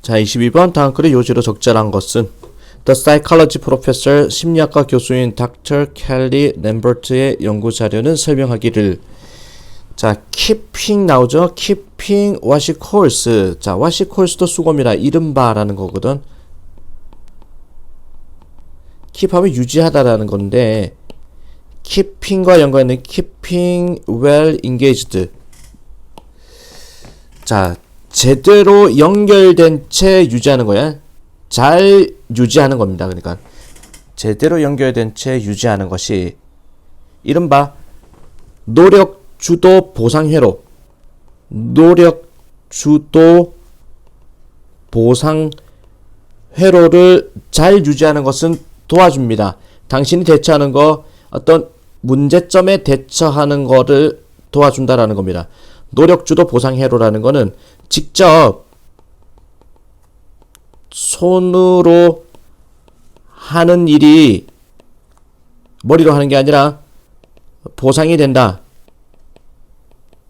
자, 22번 다음 글의 요지로 적절한 것은 The Psychology Professor 심리학과 교수인 Dr. Kelly Lambert의 연구 자료는 설명하기를 자, keeping 나오죠? keeping what she calls 자, what she calls도 수고입니다. 이른바라는 거거든. keep하면 유지하다라는 건데 keeping과 연관있는 keeping well engaged 자, 제대로 연결된 채 유지하는 거야. 잘 유지하는 겁니다. 그러니까 제대로 연결된 채 유지하는 것이 이른바 노력 주도 보상 회로 노력 주도 보상 회로를 잘 유지하는 것은 도와줍니다. 당신이 대처하는 거 어떤 문제점에 대처하는 거를 도와준다라는 겁니다. 노력 주도 보상 회로라는 거는 직접 손으로 하는 일이 머리로 하는 게 아니라 보상이 된다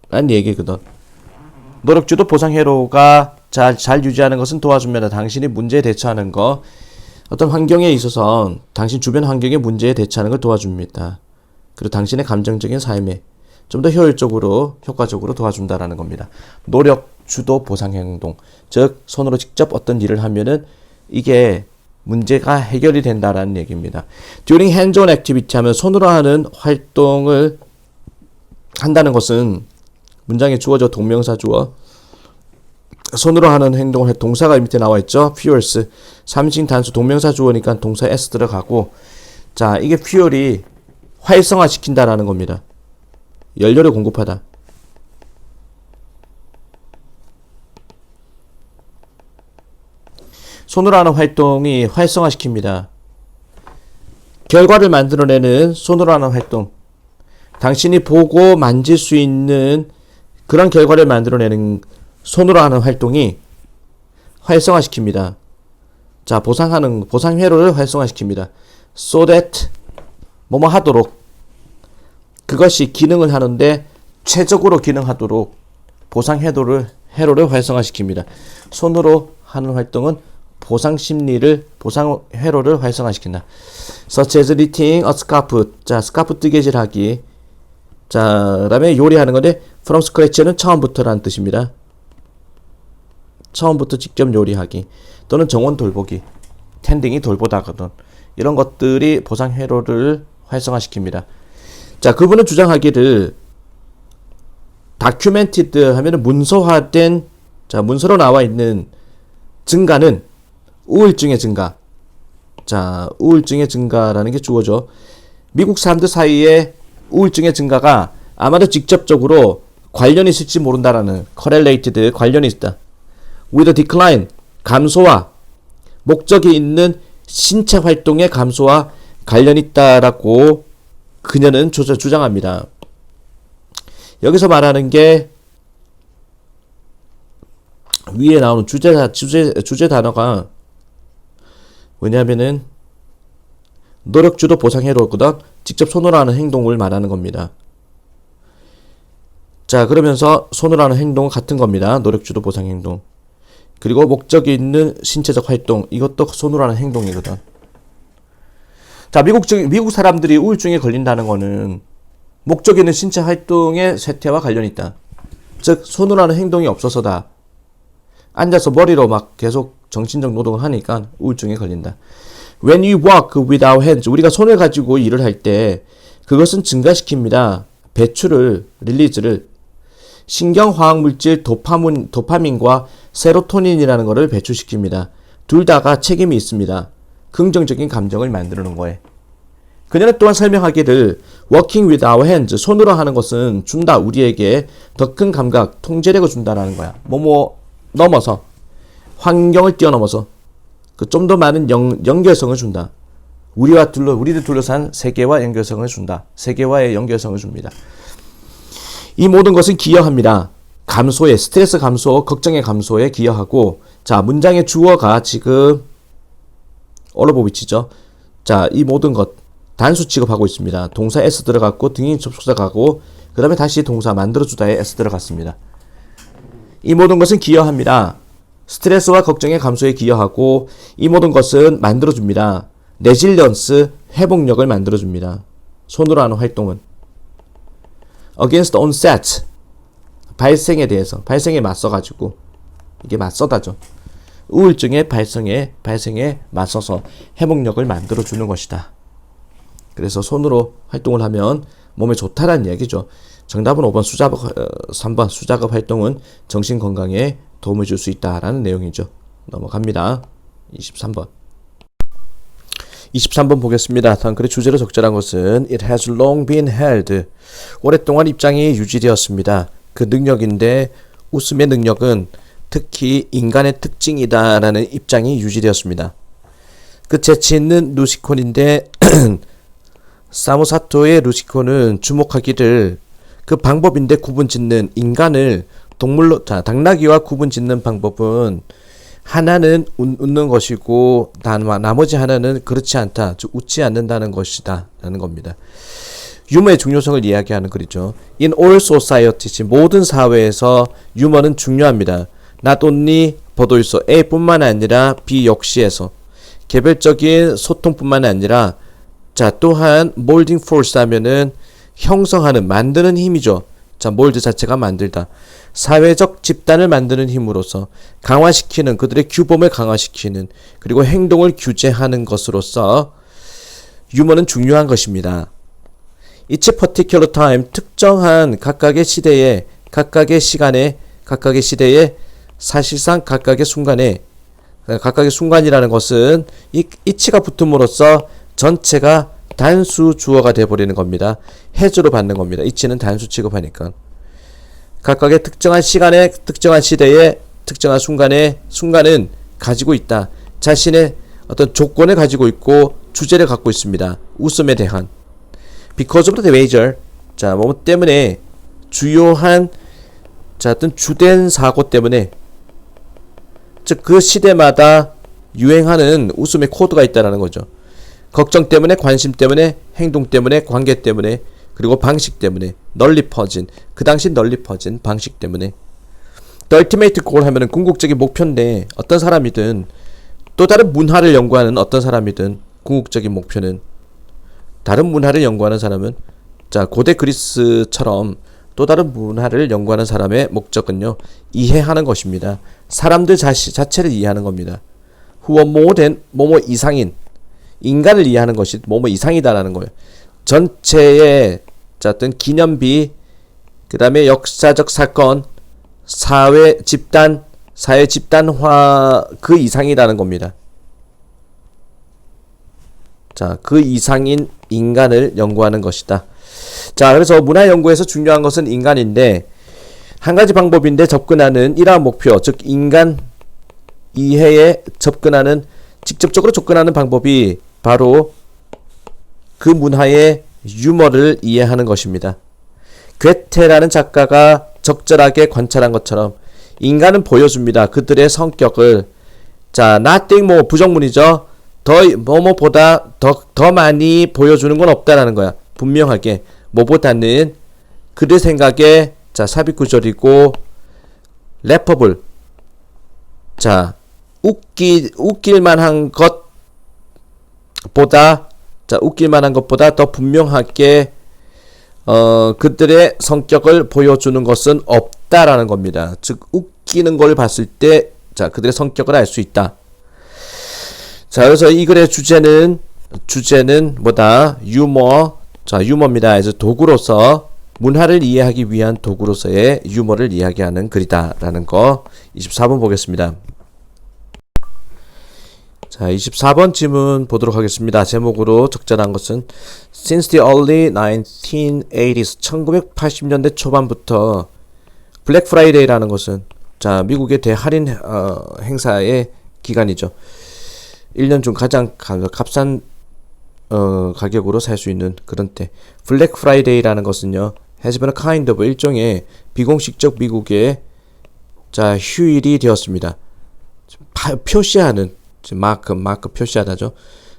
라는 얘기거든. 노력주도 보상회로가 잘 유지하는 것은 도와줍니다. 당신이 문제에 대처하는 거 어떤 환경에 있어서 당신 주변 환경의 문제에 대처하는 걸 도와줍니다. 그리고 당신의 감정적인 삶에 좀 더 효과적으로 도와준다라는 겁니다. 노력주도 보상행동 즉 손으로 직접 어떤 일을 하면은 이게 문제가 해결이 된다라는 얘기입니다. During hands-on activity 하면 손으로 하는 활동을 한다는 것은 문장에 주어져 동명사 주어 손으로 하는 행동을 동사가 밑에 나와 있죠. fuels 3인칭 단수 동명사 주어니까 동사 s 들어가고 자 이게 fuel이 활성화 시킨다라는 겁니다. 연료를 공급하다. 손으로 하는 활동이 활성화시킵니다. 결과를 만들어내는 손으로 하는 활동. 당신이 보고 만질 수 있는 그런 결과를 만들어내는 손으로 하는 활동이 활성화시킵니다. 자, 보상 회로를 활성화시킵니다. So that 뭐뭐 하도록 그것이 기능을 하는데 최적으로 기능하도록 보상 회로를 활성화시킵니다. 손으로 하는 활동은 보상 회로를 활성화시킨다. Such as knitting a scarf. 자, 스카프 뜨개질하기. 자, 그다음에 요리하는 건데 from scratch는 처음부터라는 뜻입니다. 처음부터 직접 요리하기 또는 정원 돌보기, 텐딩이 돌보다거든. 이런 것들이 보상 회로를 활성화시킵니다. 자, 그분은 주장하기를 documented 하면은 문서화된 자, 문서로 나와 있는 증가는 우울증의 증가. 자, 우울증의 증가라는 게 주어져. 미국 사람들 사이에 우울증의 증가가 아마도 직접적으로 관련이 있을지 모른다라는 correlated 관련이 있다. with a decline 감소와 목적이 있는 신체 활동의 감소와 관련이 있다라고 그녀는 주장합니다. 여기서 말하는 게 위에 나오는 주제 단어가 뭐냐면은 노력주도 보상회로거든. 직접 손으로 하는 행동을 말하는 겁니다. 자, 그러면서 손으로 하는 행동은 같은 겁니다. 노력주도 보상행동. 그리고 목적이 있는 신체적 활동 이것도 손으로 하는 행동이거든. 자, 미국 사람들이 우울증에 걸린다는 거는 목적이 있는 신체 활동의 쇠퇴와 관련이 있다. 즉 손으로 하는 행동이 없어서다. 앉아서 머리로 막 계속 정신적 노동을 하니까 우울증에 걸린다. When we work with our hands, 우리가 손을 가지고 일을 할 때 그것은 증가시킵니다. 배출을, 릴리즈를 신경화학물질 도파민과 세로토닌이라는 것을 배출시킵니다. 둘 다가 책임이 있습니다. 긍정적인 감정을 만드는 거에. 그녀는 또한 설명하기를 working with our hands, 손으로 하는 것은 준다. 우리에게 더 큰 감각, 통제력을 준다라는 거야. 넘어서 환경을 뛰어넘어서 그 좀 더 많은 연결성을 준다. 우리를 둘러싼 세계와 연결성을 준다. 세계와의 연결성을 줍니다. 이 모든 것은 기여합니다. 감소에 스트레스 감소, 걱정의 감소에 기여하고 자, 문장의 주어가 지금 all of which죠. 자, 이 모든 것 단수 취급하고 있습니다. 동사 s 들어갔고 등인 접속사 가고 그 다음에 다시 동사 만들어주다에 s 들어갔습니다. 이 모든 것은 기여합니다. 스트레스와 걱정의 감소에 기여하고 이 모든 것은 만들어줍니다. 레질리언스, 회복력을 만들어줍니다. 손으로 하는 활동은 against onset, 발생에 대해서, 발생에 맞서가지고 이게 맞서다죠. 우울증의 발생에 맞서서 회복력을 만들어주는 것이다. 그래서 손으로 활동을 하면 몸에 좋다라는 얘기죠. 정답은 5번 3번 수작업 활동은 정신 건강에 도움을 줄 수 있다라는 내용이죠. 넘어갑니다. 23번 보겠습니다. 다음 글의 주제로 적절한 것은 It has long been held. 오랫동안 입장이 유지되었습니다. 그 능력인데 웃음의 능력은 특히 인간의 특징이다라는 입장이 유지되었습니다. 그 재치 있는 루시콘인데 사모사토의 루시콘은 주목하기를 그 방법인데 구분짓는 인간을 동물로, 당나귀와 구분짓는 방법은 하나는 웃는 것이고 나머지 하나는 그렇지 않다. 즉 웃지 않는다는 것이다 라는 겁니다. 유머의 중요성을 이야기하는 글이죠. In all societies, 모든 사회에서 유머는 중요합니다. Not only but also A뿐만 아니라 B 역시에서 개별적인 소통뿐만 아니라 또한 molding force 하면은 형성하는, 만드는 힘이죠. mold 자체가 만들다. 사회적 집단을 만드는 힘으로써 강화시키는, 그들의 규범을 강화시키는, 그리고 행동을 규제하는 것으로서 유머는 중요한 것입니다. Each particular time, 특정한 각각의 시대에, 각각의 시간에, 각각의 시대에, 사실상 각각의 순간에, 각각의 순간이라는 것은 each가 붙음으로써 전체가 단수 주어가 되어버리는 겁니다. 해주로 받는 겁니다. each는 단수 취급하니까. 각각의 특정한 시간에, 특정한 시대에, 특정한 순간에, 순간은 가지고 있다. 자신의 어떤 조건을 가지고 있고 주제를 갖고 있습니다. 웃음에 대한. Because of the major, 뭐 때문에, 주요한, 어떤 주된 사고 때문에, 즉 그 시대마다 유행하는 웃음의 코드가 있다는 거죠. 걱정 때문에, 관심 때문에, 행동 때문에, 관계 때문에, 그리고 방식 때문에 널리 퍼진, 그 당시 널리 퍼진 방식 때문에. The ultimate goal 하면은 궁극적인 목표인데, 어떤 사람이든 또 다른 문화를 연구하는 어떤 사람이든 궁극적인 목표는, 다른 문화를 연구하는 사람은 고대 그리스처럼 또 다른 문화를 연구하는 사람의 목적은요, 이해하는 것입니다. 사람들 자체를 이해하는 겁니다. who are more than 뭐뭐 이상인, 인간을 이해하는 것이 뭐뭐 이상이다라는 거예요. 전체의 어떤 기념비, 그 다음에 역사적 사건, 사회 집단화 그 이상이라는 겁니다. 그 이상인 인간을 연구하는 것이다. 그래서 문화 연구에서 중요한 것은 인간인데, 한 가지 방법인데 접근하는 이러한 목표, 즉 인간 이해에 직접적으로 접근하는 방법이 바로 그 문화의 유머를 이해하는 것입니다. 괴테라는 작가가 적절하게 관찰한 것처럼 인간은 보여줍니다. 그들의 성격을. nothing 부정문이죠. 뭐뭐보다 더 많이 보여주는 건 없다라는 거야. 분명하게. 뭐보다는 그들 생각에 삽입구절이고 래퍼블. 웃길만한 것보다 더 분명하게 그들의 성격을 보여주는 것은 없다라는 겁니다. 즉 웃기는 걸 봤을 때 그들의 성격을 알 수 있다. 그래서 이 글의 주제는 뭐다? 유머입니다. 그래서 도구로서, 문화를 이해하기 위한 도구로서의 유머를 이야기하는 글이다라는 거. 24번 보겠습니다. 24번 질문 보도록 하겠습니다. 제목으로 적절한 것은 Since the early 1980s, 1980년대 초반부터 블랙 프라이데이라는 것은 미국의 대할인 행사의 기간이죠. 1년 중 가장 값싼 가격으로 살 수 있는 그런 때. 블랙 프라이데이라는 것은요, has been a kind of 일종의 비공식적 미국의 휴일이 되었습니다. 표시하는, 마크 표시하다죠.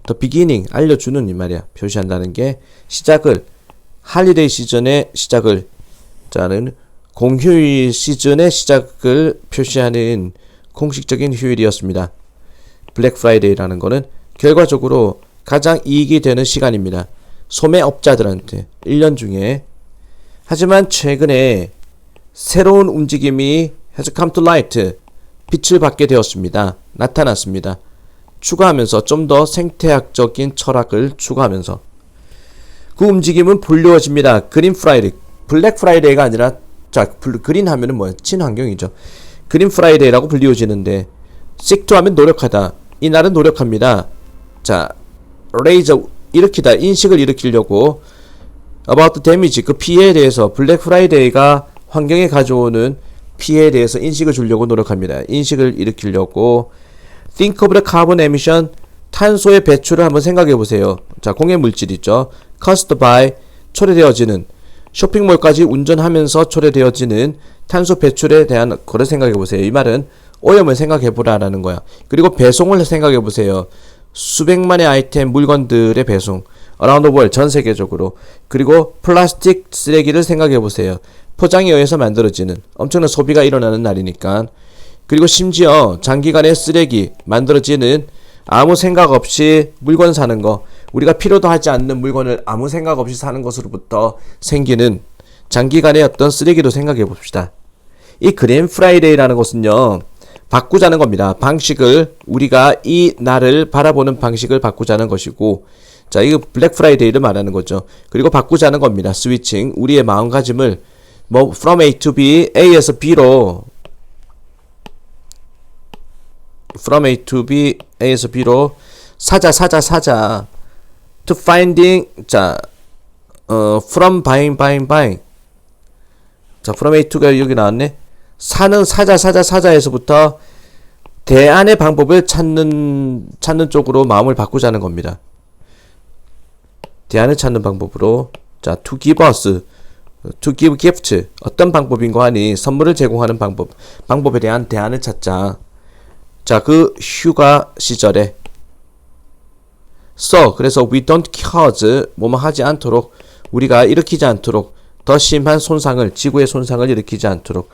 The beginning, 알려주는 이 말이야. 표시한다는 게 시작을, 할리데이 시즌의 시작을, 공휴일 시즌의 시작을 표시하는 공식적인 휴일이었습니다. 블랙 프라이데이라는 거는 결과적으로 가장 이익이 되는 시간입니다. 소매업자들한테 1년 중에. 하지만 최근에 새로운 움직임이 has come to light, 빛을 받게 되었습니다. 나타났습니다. 추가하면서 좀 더 생태학적인 철학을 추가하면서 그 움직임은 불리워집니다. 그린 프라이데이, 블랙 프라이데이가 아니라 그린 하면은 뭐야? 친환경이죠. 그린 프라이데이라고 불리워지는데 seek to 하면 노력하다. 이 날은 노력합니다. 자, raise, 일으키다, 인식을 일으키려고 about the damage, 그 피해에 대해서 블랙 프라이데이가 환경에 가져오는 피해에 대해서 인식을 주려고 노력합니다. 인식을 일으키려고 think of the carbon emission, 탄소의 배출을 한번 생각해 보세요. 자, 공해 물질 있죠. caused by, 초래되어지는, 쇼핑몰까지 운전하면서 초래되어지는 탄소 배출에 대한 거를 생각해 보세요. 이 말은 오염을 생각해 보라라는 거야. 그리고 배송을 생각해 보세요. 수백만의 아이템, 물건들의 배송, around the world, 전 세계적으로. 그리고 플라스틱 쓰레기를 생각해 보세요. 포장에 의해서 만들어지는 엄청난 소비가 일어나는 날이니까. 그리고 심지어 장기간의 쓰레기 만들어지는 아무 생각 없이 물건 사는 거, 우리가 필요도 하지 않는 물건을 아무 생각 없이 사는 것으로부터 생기는 장기간의 어떤 쓰레기도 생각해 봅시다. 이 그린 프라이데이라는 것은요, 바꾸자는 겁니다. 방식을, 우리가 이 날을 바라보는 방식을 바꾸자는 것이고, 자, 이거 블랙 프라이데이를 말하는 거죠. 그리고 바꾸자는 겁니다. 스위칭, 우리의 마음가짐을 뭐 from A to B, A에서 B로, from A to B, A에서 B로 사자 to finding, 자, from buying. 자, from A to가 여기 나왔네. 사는 사자에서부터 대안의 방법을 찾는 쪽으로 마음을 바꾸자는 겁니다. 대안을 찾는 방법으로. 자, to give us, to give gift, 어떤 방법인고 하니 선물을 제공하는 방법에 대한 대안을 찾자. 자, 그 휴가 시절에 그래서 we don't cause, 뭐뭐 하지 않도록, 우리가 일으키지 않도록, 더 심한 손상을, 지구의 손상을 일으키지 않도록.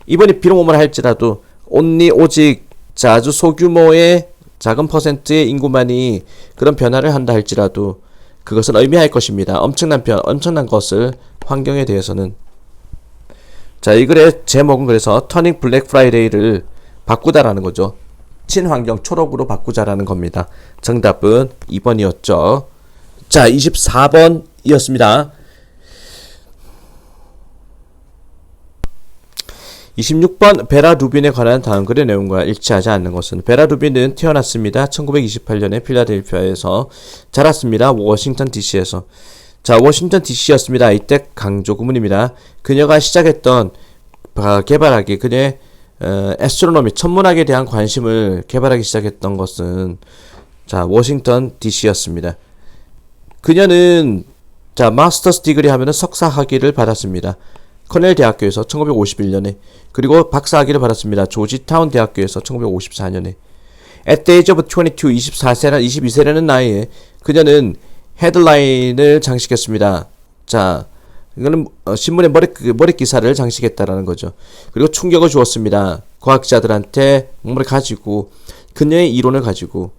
이번에 비록 뭐뭐 할지라도 오직 자, 아주 소규모의 작은 퍼센트의 인구만이 그런 변화를 한다 할지라도 그것은 의미할 것입니다. 엄청난 것을, 환경에 대해서는. 자, 이 글의 제목은 그래서 터닝 블랙 프라이데이를 바꾸다라는 거죠. 친환경 초록으로 바꾸자라는 겁니다. 정답은 2번이었죠. 자, 24번이었습니다. 26번 베라 루빈에 관한 다음 글의 내용과 일치하지 않는 것은. 베라 루빈은 태어났습니다. 1928년에 필라델피아에서 자랐습니다. 워싱턴 DC에서. 자, 워싱턴 DC였습니다. 이때 강조 구문입니다. 그녀가 시작했던 개발하기, 그녀의 애스트로노미, 천문학에 대한 관심을 개발하기 시작했던 것은 자, 워싱턴 DC였습니다. 그녀는 자, 마스터스 디그리 하면은 석사 학위를 받았습니다. 커넬 대학교에서 1951년에. 그리고 박사 학위를 받았습니다. 조지타운 대학교에서 1954년에. At the age of 22, 22세라는 나이에 그녀는 헤드라인을 장식했습니다. 자, 이거는 신문에 머리 기사를 장식했다라는 거죠. 그리고 충격을 주었습니다. 과학자들한테 뭔가를 가지고, 그녀의 이론을 가지고,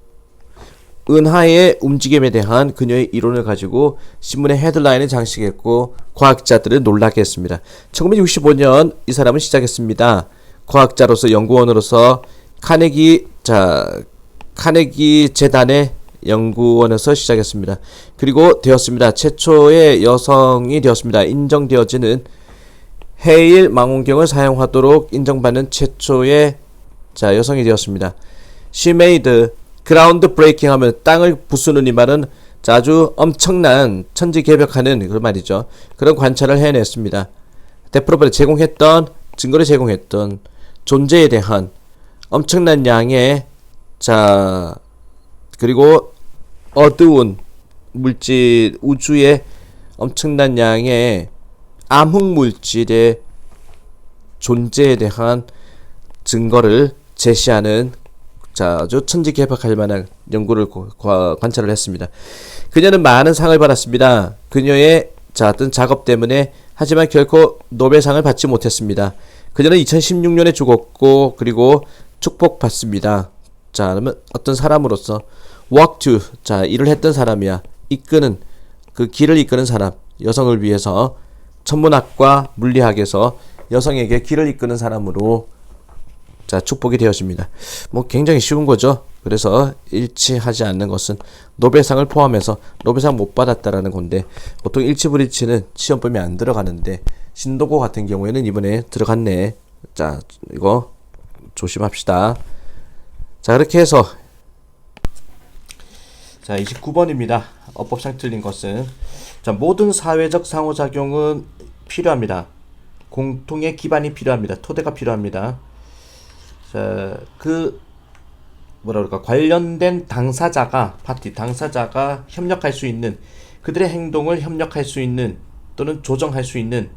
은하의 움직임에 대한 그녀의 이론을 가지고 신문에 헤드라인을 장식했고 과학자들을 놀라게 했습니다. 1965년 이 사람은 시작했습니다. 과학자로서, 연구원으로서 카네기 재단의 연구원에서 시작했습니다. 그리고 되었습니다. 최초의 여성이 되었습니다. 인정되어지는 해일 망원경을 사용하도록 인정받는 최초의 여성이 되었습니다. She made ground breaking 하면 땅을 부수는 이 말은 아주 엄청난 천지개벽하는 그런 말이죠. 그런 관찰을 해냈습니다. 데프로브를 증거를 제공했던 존재에 대한 엄청난 양의 그리고 어두운 물질, 우주의 엄청난 양의 암흑물질의 존재에 대한 증거를 제시하는 아주 천지개벽할 만한 연구를 관찰을 했습니다. 그녀는 많은 상을 받았습니다. 그녀의 어떤 작업 때문에. 하지만 결코 노벨상을 받지 못했습니다. 그녀는 2016년에 죽었고, 그리고 축복받습니다. 자, 그러면 어떤 사람으로서 walk to, 자, 일을 했던 사람이야. 이끄는, 그 길을 이끄는 사람, 여성을 위해서 천문학과 물리학에서 여성에게 길을 이끄는 사람으로 자, 축복이 되었습니다. 뭐 굉장히 쉬운 거죠. 그래서 일치하지 않는 것은 노벨상을 포함해서 노벨상 못 받았다라는 건데, 보통 일치불일치는 시험범위 안 들어가는데 신도고 같은 경우에는 이번에 들어갔네. 자, 이거 조심합시다. 자, 그렇게 해서 자, 29번입니다. 어법상 틀린 것은, 자, 모든 사회적 상호작용은 필요합니다. 공통의 기반이 필요합니다. 토대가 필요합니다. 자, 뭐라 그럴까, 관련된 당사자가, 파티 당사자가 협력할 수 있는, 그들의 행동을 협력할 수 있는 또는 조정할 수 있는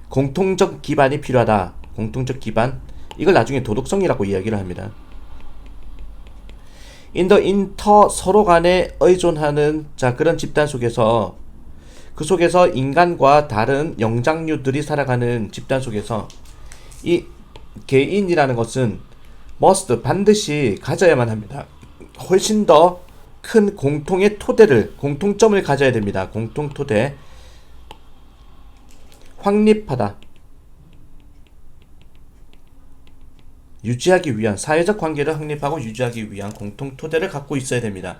공통적 기반이 필요하다. 공통적 기반, 이걸 나중에 도덕성이라고 이야기를 합니다. in the inter, 서로 간에 의존하는, 자, 그런 집단 속에서, 그 속에서 인간과 다른 영장류들이 살아가는 집단 속에서 이 개인이라는 것은 must, 반드시 가져야만 합니다. 훨씬 더 큰 공통의 토대를, 공통점을 가져야 됩니다. 공통 토대. 확립하다, 유지하기 위한, 사회적 관계를 확립하고 유지하기 위한 공통 토대를 갖고 있어야 됩니다.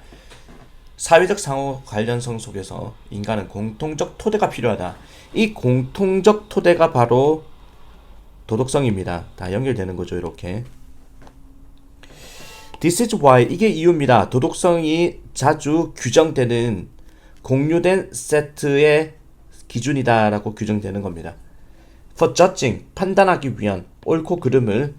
사회적 상호 관련성 속에서 인간은 공통적 토대가 필요하다. 이 공통적 토대가 바로 도덕성입니다. 다 연결되는 거죠, 이렇게. This is why, 이게 이유입니다. 도덕성이 자주 규정되는 공유된 세트의 기준이다 라고 규정되는 겁니다. For judging, 판단하기 위한, 옳고 그름을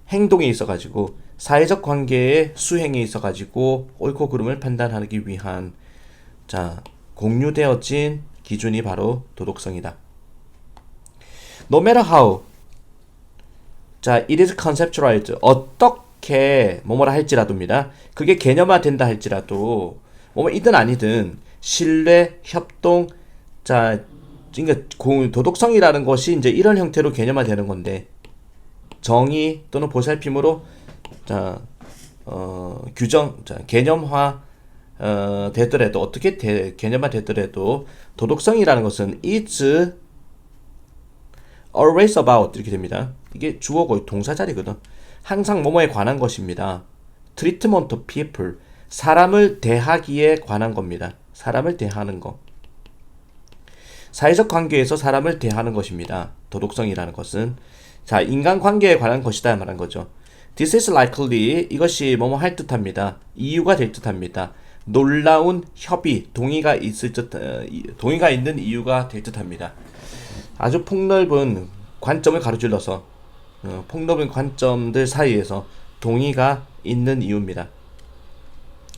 행동에 있어가지고, 사회적 관계의 수행에 있어가지고 옳고 그름을 판단하기 위한, 자, 공유되어진 기준이 바로 도덕성이다. No matter how, 자, it is conceptualized, 어떻게 뭐뭐라 할지라도입니다. 그게 개념화 된다 할지라도, 뭐뭐이든 아니든 신뢰, 협동, 자, 그러니까 도덕성이라는 것이 이제 이런 형태로 개념화되는 건데, 정의 또는 보살핌으로, 자, 규정, 자, 개념화 되더라도, 어떻게 개념화 되더라도 도덕성이라는 것은 is always about, 이렇게 됩니다. 이게 주어고 동사 자리거든. 항상 뭐뭐에 관한 것입니다. treatment of people, 사람을 대하기에 관한 겁니다. 사람을 대하는 거. 사회적 관계에서 사람을 대하는 것입니다. 도덕성이라는 것은. 자, 인간관계에 관한 것이다 말한 거죠. This is likely, 이것이 뭐뭐 할 듯합니다. 이유가 될 듯합니다. 놀라운 협의, 동의가 있는 이유가 될 듯합니다. 아주 폭넓은 관점을 가로질러서 폭넓은 관점들 사이에서 동의가 있는 이유입니다.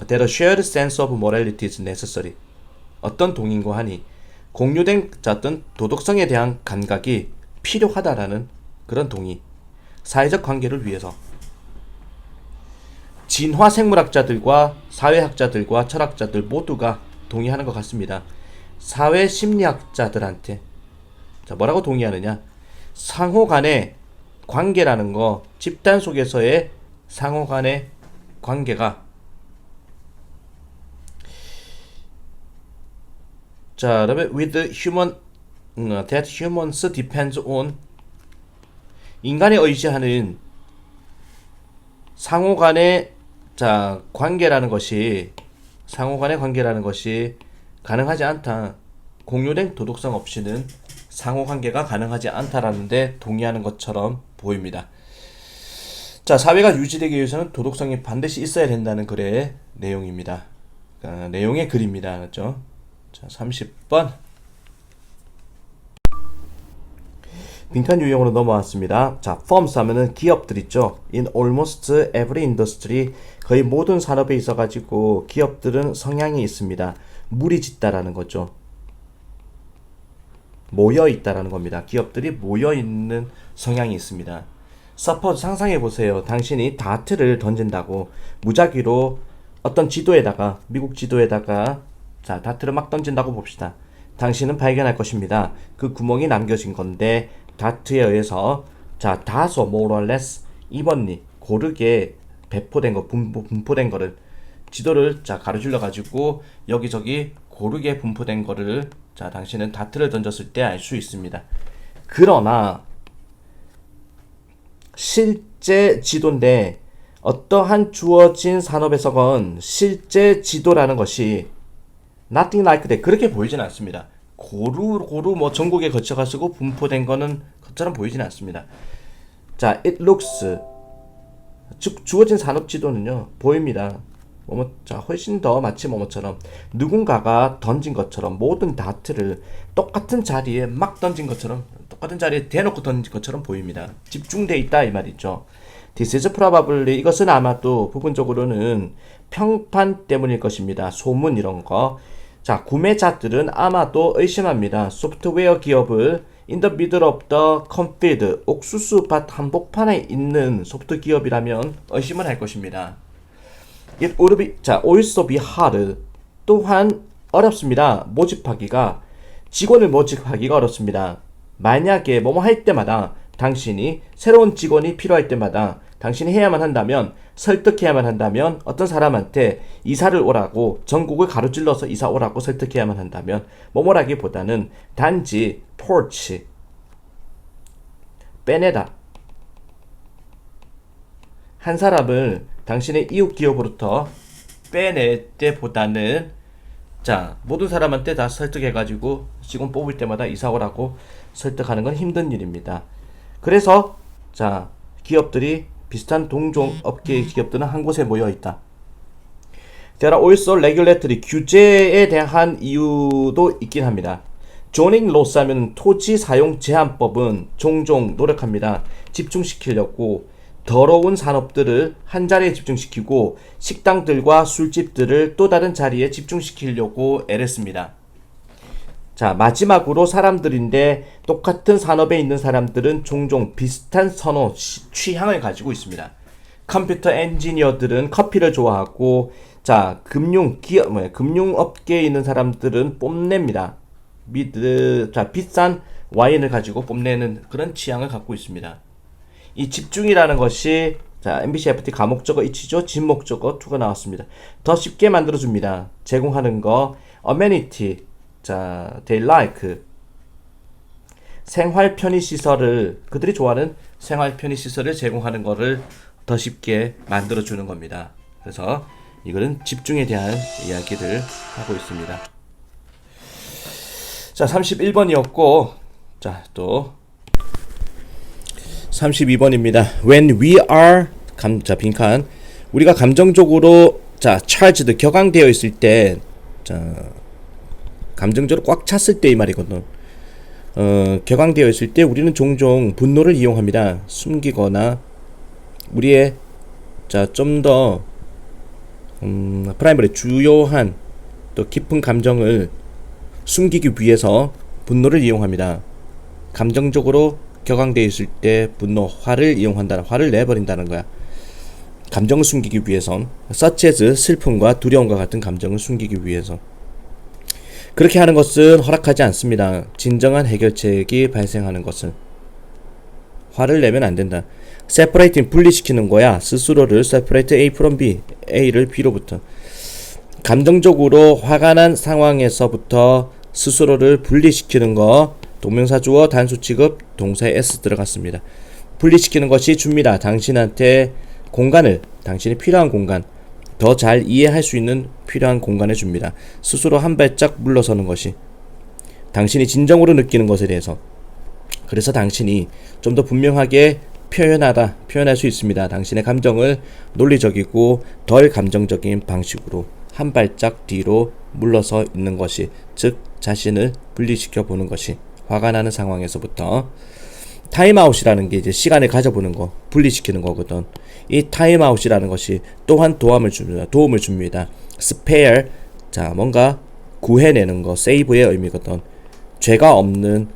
That a shared sense of morality is necessary. 어떤 동의인고 하니 공유된 어떤 도덕성에 대한 감각이 필요하다라는 그런 동의. 사회적 관계를 위해서. 진화 생물학자들과 사회학자들과 철학자들 모두가 동의하는 것 같습니다. 사회 심리학자들한테, 자, 뭐라고 동의하느냐? 상호 간의 관계라는 거, 집단 속에서의 상호 간의 관계가, 자, 그러면 with human, that humans depends on, 인간에 의지하는 상호 간의, 자, 관계라는 것이, 상호 간의 관계라는 것이 가능하지 않다. 공유된 도덕성 없이는 상호 관계가 가능하지 않다라는데 동의하는 것처럼 보입니다. 자, 사회가 유지되기 위해서는 도덕성이 반드시 있어야 된다는 글의 내용입니다. 내용의 글입니다. 맞죠? 자, 30번. 빈칸 유형으로 넘어왔습니다. 자, firms 하면은 기업들 있죠. In almost every industry, 거의 모든 산업에 있어가지고 기업들은 성향이 있습니다. 물이 짙다라는 거죠. 모여 있다라는 겁니다. 기업들이 모여 있는 성향이 있습니다. Suppose, 상상해 보세요. 당신이 다트를 던진다고, 무작위로 어떤 지도에다가, 미국 지도에다가, 자, 다트를 막 던진다고 봅시다. 당신은 발견할 것입니다. 그 구멍이 남겨진 건데 다트에 의해서, 자, 다소 more or less evenly, 고르게 배포된 거, 분포된 거를 지도를 자 가로질러 가지고 여기저기 고르게 분포된 거를 자 당신은 다트를 던졌을 때 알 수 있습니다. 그러나 실제 지도인데 어떠한 주어진 산업에서건 실제 지도라는 것이 nothing like that 그렇게 보이진 않습니다. 고루 뭐 전국에 거쳐가지고 분포된 거는 것처럼 보이진 않습니다. 자, it looks 즉 주어진 산업 지도는요 보입니다. 자 훨씬 더 마치 뭐뭐처럼 누군가가 던진 것처럼 모든 다트를 똑같은 자리에 막 던진 것처럼 똑같은 자리에 대놓고 던진 것처럼 보입니다. 집중돼 있다 이 말이죠. This is probably 이것은 아마도 부분적으로는 평판 때문일 것입니다. 소문 이런 거. 자, 구매자들은 아마도 의심합니다. 소프트웨어 기업을 in the middle of the cornfield, 옥수수밭 한복판에 있는 소프트 기업이라면 의심을 할 것입니다. It would be, 자, also be hard. 또한 어렵습니다. 직원을 모집하기가 어렵습니다. 만약에 뭐뭐 할 때마다 당신이 새로운 직원이 필요할 때마다 당신이 해야만 한다면 설득해야만 한다면 어떤 사람한테 이사를 오라고 전국을 가로질러서 이사 오라고 설득해야만 한다면 뭐뭐라기보다는 단지 porch 빼내다 한 사람을 당신의 이웃 기업으로부터 빼낼 때보다는 자 모든 사람한테 다 설득해가지고 직원 뽑을 때마다 이사 오라고 설득하는 건 힘든 일입니다. 그래서 자 기업들이 비슷한 동종 업계의 기업들은 한 곳에 모여 있다. There are also regulatory 규제에 대한 이유도 있긴 합니다. zoning laws 하면 토지 사용 제한법은 종종 노력합니다. 집중시키려고 더러운 산업들을 한 자리에 집중시키고 식당들과 술집들을 또 다른 자리에 집중시키려고 애를 씁니다. 자, 마지막으로 사람들인데 똑같은 산업에 있는 사람들은 종종 비슷한 취향을 가지고 있습니다. 컴퓨터 엔지니어들은 커피를 좋아하고 자, 금융업계에 있는 사람들은 뽐냅니다. 비싼 와인을 가지고 뽐내는 그런 취향을 갖고 있습니다. 이 집중이라는 것이 자, MBC FT 가목적어 이치죠. 진목적어 2가 나왔습니다. 더 쉽게 만들어줍니다. 제공하는 거 amenity 자, they like 생활 편의 시설을 그들이 좋아하는 생활 편의 시설을 제공하는 거를 더 쉽게 만들어 주는 겁니다. 그래서 이거는 집중에 대한 이야기를 하고 있습니다. 자, 31번이었고 자, 또 32번입니다. When we are 자, 빈칸 우리가 감정적으로 자, charged 격앙되어 있을 때 자, 감정적으로 꽉 찼을 때 이 말이거든. 격앙되어 있을 때 우리는 종종 분노를 이용합니다. 숨기거나 우리의 자, 좀 더 프라이머리 주요한 또 깊은 감정을 숨기기 위해서 분노를 이용합니다. 감정적으로 격앙되어 있을 때 분노, 화를 이용한다는 화를 내버린다는 거야. 감정을 숨기기 위해선 such as 슬픔과 두려움과 같은 감정을 숨기기 위해서 그렇게 하는 것은 허락하지 않습니다. 진정한 해결책이 발생하는 것은 화를 내면 안 된다. separating 분리시키는 거야. 스스로를 separate A from B, A를 B로부터 감정적으로 화가 난 상황에서부터 스스로를 분리시키는 거 동명사 주어 단수 취급 동사에 S 들어갔습니다. 분리시키는 것이 줍니다. 당신한테 공간을 당신이 필요한 공간 더 잘 이해할 수 있는 필요한 공간을 줍니다. 스스로 한 발짝 물러서는 것이 당신이 진정으로 느끼는 것에 대해서 그래서 당신이 좀 더 분명하게 표현할 수 있습니다. 당신의 감정을 논리적이고 덜 감정적인 방식으로 한 발짝 뒤로 물러서 있는 것이 즉 자신을 분리시켜 보는 것이 화가 나는 상황에서부터 타임아웃이라는 게 이제 시간을 가져보는 거, 분리시키는 거거든. 이 타임아웃이라는 것이 또한 도움을 줍니다. spare, 자, 뭔가 구해내는 거, save의 의미거든. 죄가 없는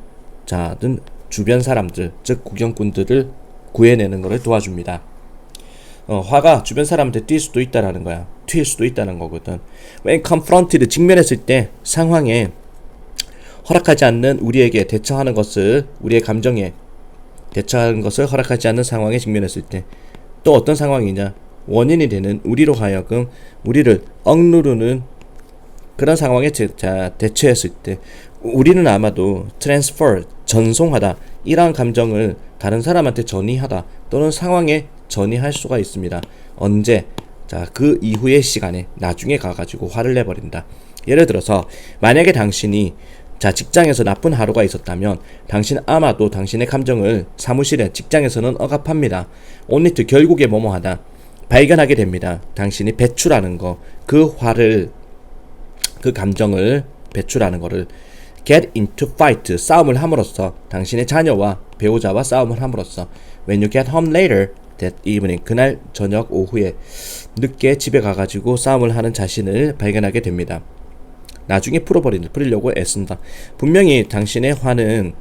자든 주변 사람들, 즉 구경꾼들을 구해내는 것을 도와줍니다. 화가 주변 사람한테 튈 수도 있다라는 거야. 튈 수도 있다는 거거든. When confronted, 직면했을 때 상황에 허락하지 않는 우리에게 대처하는 것을 우리의 감정에 대처하는 것을 허락하지 않는 상황에 직면했을 때 또 어떤 상황이냐? 원인이 되는 우리로 하여금 우리를 억누르는 그런 상황에 대처했을 때 우리는 아마도 transfer, 전송하다, 이러한 감정을 다른 사람한테 전이하다 또는 상황에 전이할 수가 있습니다. 언제? 그 이후의 시간에 나중에 가가지고 화를 내버린다. 예를 들어서 만약에 당신이 직장에서 나쁜 하루가 있었다면 당신 아마도 당신의 감정을 사무실에 직장에서는 억압합니다. only to 결국에 뭐뭐하다 발견하게 됩니다. 당신이 배출하는 거, 그 화를, 그 감정을 배출하는 거를 get into fight, 싸움을 함으로써 당신의 자녀와 배우자와 싸움을 함으로써 when you get home later that evening, 그날 저녁 오후에 늦게 집에 가가지고 싸움을 하는 자신을 발견하게 됩니다. 나중에 풀으려고 애쓴다. 분명히 당신의 화는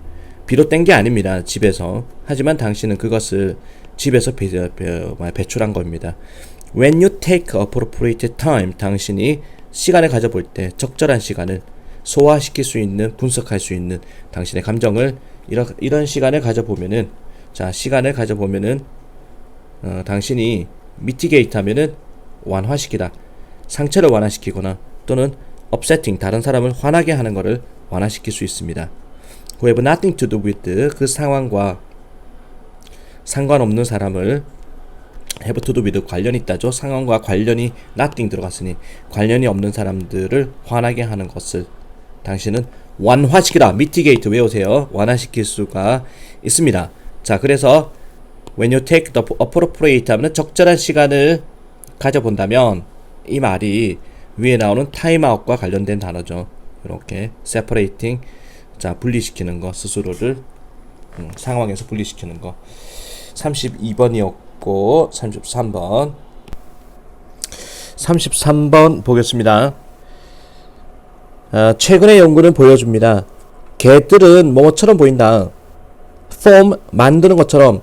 비롯된 게 아닙니다. 집에서. 하지만 당신은 그것을 집에서 배출한 겁니다. When you take appropriate time, 당신이 시간을 가져볼 때 적절한 시간을 소화시킬 수 있는, 분석할 수 있는 당신의 감정을 이런 시간을 가져보면은, 시간을 가져보면은 당신이 mitigate 하면은 완화시키다, 상처를 완화시키거나 또는 upsetting, 다른 사람을 화나게 하는 것을 완화시킬 수 있습니다. Who have nothing to do with, 그 상황과 상관없는 사람을 have to do with, 관련이 있다죠. 상황과 관련이 nothing 들어갔으니 관련이 없는 사람들을 화나게 하는 것을 당신은 완화시키다, mitigate 외우세요. 완화시킬 수가 있습니다. 그래서 when you take the appropriate 하면 적절한 시간을 가져본다면, 이 말이 위에 나오는 타임아웃과 관련된 단어죠. 이렇게 separating, 분리시키는 거, 스스로를 상황에서 분리시키는 거. 32번이었고 33번 보겠습니다. 최근의 연구는 보여줍니다. 개들은 뭐처럼 보인다. 폼, 만드는 것처럼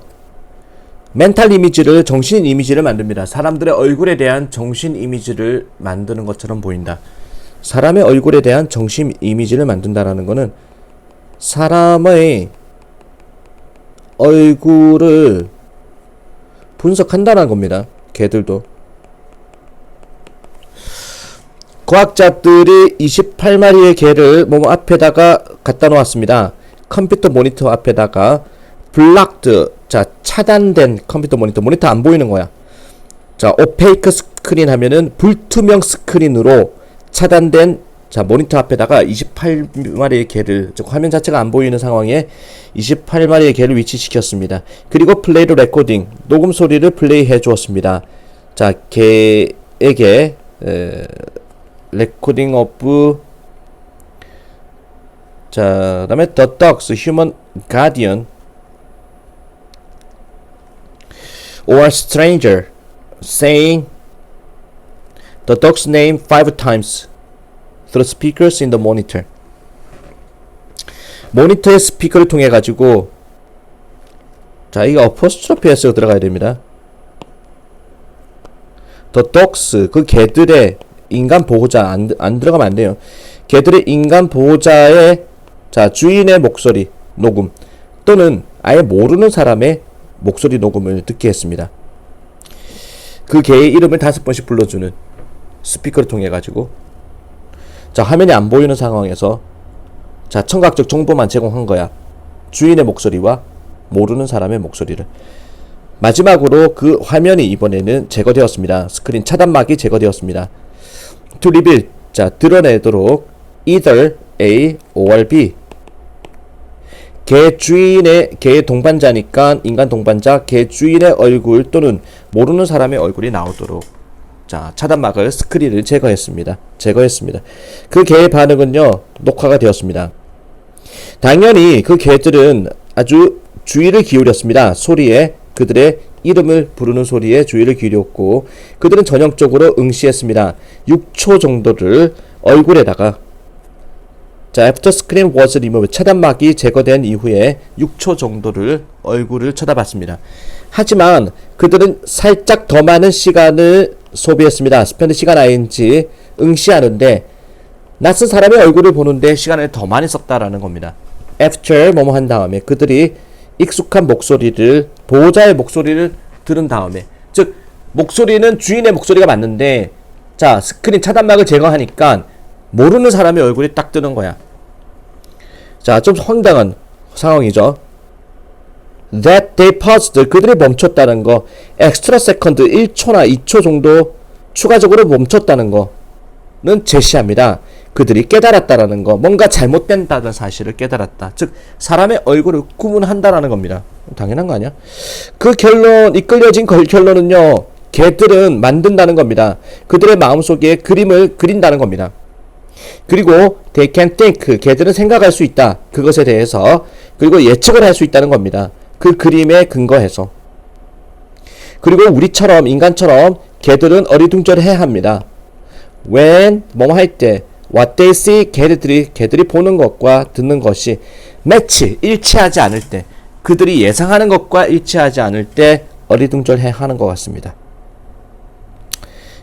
멘탈 이미지를, 정신 이미지를 만듭니다. 사람들의 얼굴에 대한 정신 이미지를 만드는 것처럼 보인다. 사람의 얼굴에 대한 정신 이미지를 만든다라는 것은 사람의 얼굴을 분석한다는 겁니다. 개들도. 과학자들이 28마리의 개를 몸 앞에다가 갖다 놓았습니다. 컴퓨터 모니터 앞에다가 블락드, 차단된 컴퓨터 모니터 안 보이는 거야. 오페이크 스크린 하면은 불투명 스크린으로 차단된 모니터 앞에다가 28마리의 개를, 즉 화면 자체가 안 보이는 상황에 28마리의 개를 위치시켰습니다. 그리고 플레이로 레코딩, 녹음 소리를 플레이해 주었습니다. 개에게 레코딩 오브, 그다음에 The Dogs, Human Guardian or stranger saying the dog's name 5 times through speakers in the monitor. 모니터의 스피커를 통해 가지고, 이거 어퍼스트로피 S가 들어가야 됩니다. The dogs, 그 개들의 인간 보호자, 안 들어가면 안 돼요. 개들의 인간 보호자의 주인의 목소리 녹음 또는 아예 모르는 사람의 목소리 녹음을 듣게 했습니다. 그 개의 이름을 5번씩 불러주는 스피커를 통해 가지고, 화면이 안 보이는 상황에서 청각적 정보만 제공한 거야. 주인의 목소리와 모르는 사람의 목소리를. 마지막으로 그 화면이 이번에는 제거되었습니다. 스크린 차단막이 제거되었습니다. To reveal, 드러내도록 either A or B. 개의 동반자니까, 인간 동반자, 개 주인의 얼굴 또는 모르는 사람의 얼굴이 나오도록 차단막을, 스크린을 제거했습니다. 그 개의 반응은요, 녹화가 되었습니다. 당연히 그 개들은 아주 주의를 기울였습니다. 소리에, 그들의 이름을 부르는 소리에 주의를 기울였고, 그들은 전형적으로 응시했습니다. 6초 정도를 얼굴에다가, after screen was removed, 차단막이 제거된 이후에 6초 정도를 얼굴을 쳐다봤습니다. 하지만 그들은 살짝 더 많은 시간을 소비했습니다. spend 시간 ing, 응시하는데, 낯선 사람의 얼굴을 보는데 시간을 더 많이 썼다라는 겁니다. after 뭐뭐 한 다음에 그들이 익숙한 목소리를, 보호자의 목소리를 들은 다음에, 목소리는 주인의 목소리가 맞는데, 자, 스크린 차단막을 제거하니까 모르는 사람의 얼굴이 딱 뜨는 거야. 자, 좀 황당한 상황이죠. That they paused. 그들이 멈췄다는 거. extra second 1초나 2초 정도 추가적으로 멈췄다는 거는 제시합니다. 그들이 깨달았다라는 거. 뭔가 잘못된다는 사실을 깨달았다. 즉, 사람의 얼굴을 구분한다라는 겁니다. 당연한 거 아니야? 그 결론, 이끌려진 결론은요, 걔들은 만든다는 겁니다. 그들의 마음속에 그림을 그린다는 겁니다. 그리고 they can think. 걔들은 생각할 수 있다. 그것에 대해서. 그리고 예측을 할 수 있다는 겁니다. 그 그림에 근거해서. 그리고 우리처럼, 인간처럼 걔들은 어리둥절해야 합니다. when, 뭐뭐 할 때, what they see, 걔들이 보는 것과 듣는 것이 match, 일치하지 않을 때, 그들이 예상하는 것과 일치하지 않을 때 어리둥절해야 하는 것 같습니다.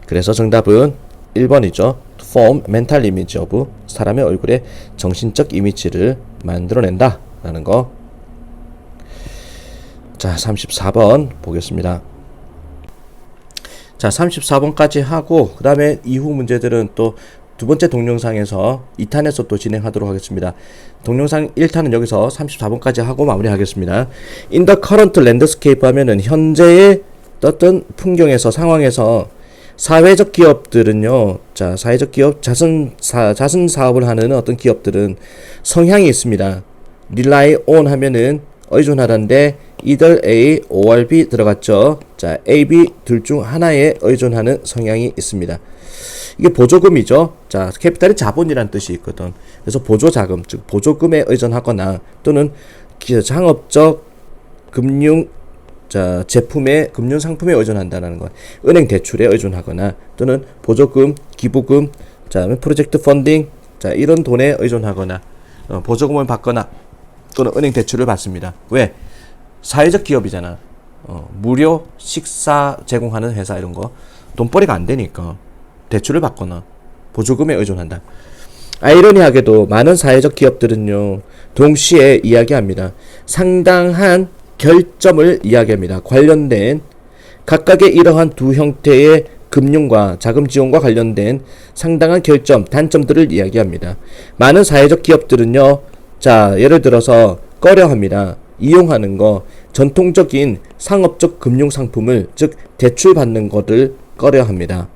그래서 정답은 1번이죠. form mental image of, 사람의 얼굴에 정신적 이미지를 만들어낸다 라는 거. 자, 34번 보겠습니다. 자, 34번까지 하고 그 다음에 이후 문제들은 또 두 번째 동영상에서 2탄에서 또 진행하도록 하겠습니다. 동영상 1탄은 여기서 34번까지 하고 마무리하겠습니다. In the current landscape 하면은 현재의 어떤 풍경에서, 상황에서 사회적 기업들은요, 자, 사회적 기업, 자선 사업을 하는 어떤 기업들은 성향이 있습니다. rely on 하면은 의존하다인데 either A or B 들어갔죠. 자, A, B 둘 중 하나에 의존하는 성향이 있습니다. 이게 보조금이죠. 자, 캐피탈이 자본이라는 뜻이 있거든. 그래서 보조자금, 즉 보조금에 의존하거나 또는 상업적 금융 제품의 금융 상품에 의존한다는 것. 은행 대출에 의존하거나 또는 보조금, 기부금, 자, 프로젝트 펀딩, 자, 이런 돈에 의존하거나 보조금을 받거나 또는 은행 대출을 받습니다. 왜? 사회적 기업이잖아. 무료 식사 제공하는 회사 이런 거 돈벌이가 안 되니까 대출을 받거나 보조금에 의존한다. 아이러니하게도 많은 사회적 기업들은요, 동시에 이야기합니다. 상당한 결점을 이야기합니다. 관련된 각각의 이러한 두 형태의 금융과 자금 지원과 관련된 상당한 결점, 단점들을 이야기합니다. 많은 사회적 기업들은요, 자, 예를 들어서 꺼려합니다. 이용하는 거, 전통적인 상업적 금융 상품을, 즉 대출 받는 것을 꺼려합니다.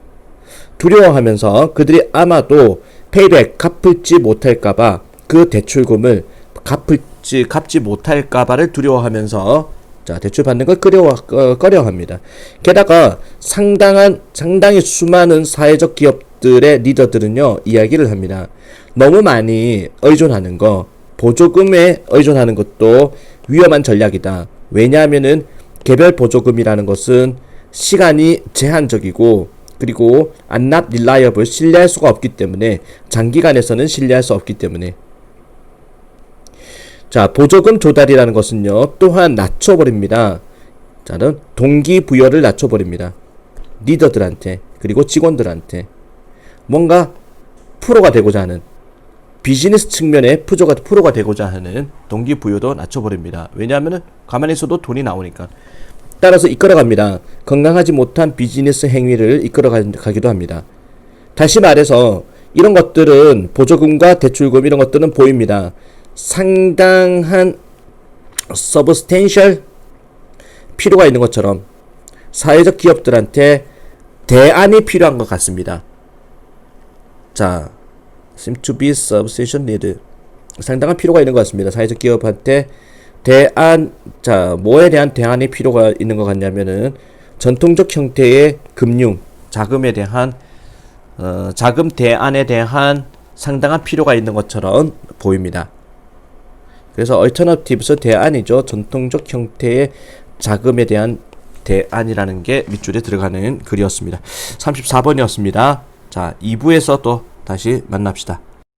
두려워하면서 그들이 아마도 페이백, 갚을지 못할까봐, 그 대출금을 갚지 못할까봐를 두려워하면서, 자, 대출 받는 걸 꺼려합니다. 게다가 상당히 수많은 사회적 기업들의 리더들은요, 이야기를 합니다. 너무 많이 의존하는 거, 보조금에 의존하는 것도 위험한 전략이다. 왜냐하면은 개별 보조금이라는 것은 시간이 제한적이고, 그리고 not reliable, 신뢰할 수가 없기 때문에, 장기간에서는 신뢰할 수 없기 때문에. 자, 보조금 조달이라는 것은요, 또한 낮춰버립니다. 자는 동기부여를 낮춰버립니다. 리더들한테, 그리고 직원들한테. 뭔가 프로가 되고자 하는, 비즈니스 측면에 프로가 되고자 하는 동기부여도 낮춰버립니다. 왜냐하면 가만히 있어도 돈이 나오니까. 따라서 이끌어갑니다. 건강하지 못한 비즈니스 행위를 이끌어가기도 합니다. 다시 말해서 이런 것들은, 보조금과 대출금 이런 것들은 보입니다. 상당한 substantial 필요가 있는 것처럼 사회적 기업들한테 대안이 필요한 것 같습니다. 자, seem to be substantial need. 상당한 필요가 있는 것 같습니다. 사회적 기업한테 대안, 자, 뭐에 대한 대안이 필요가 있는 것 같냐면은 전통적 형태의 금융, 자금에 대한, 자금 대안에 대한 상당한 필요가 있는 것처럼 보입니다. 그래서 alternatives, 대안이죠. 전통적 형태의 자금에 대한 대안이라는 게 밑줄에 들어가는 글이었습니다. 34번이었습니다. 자, 2부에서 또 다시 만납시다.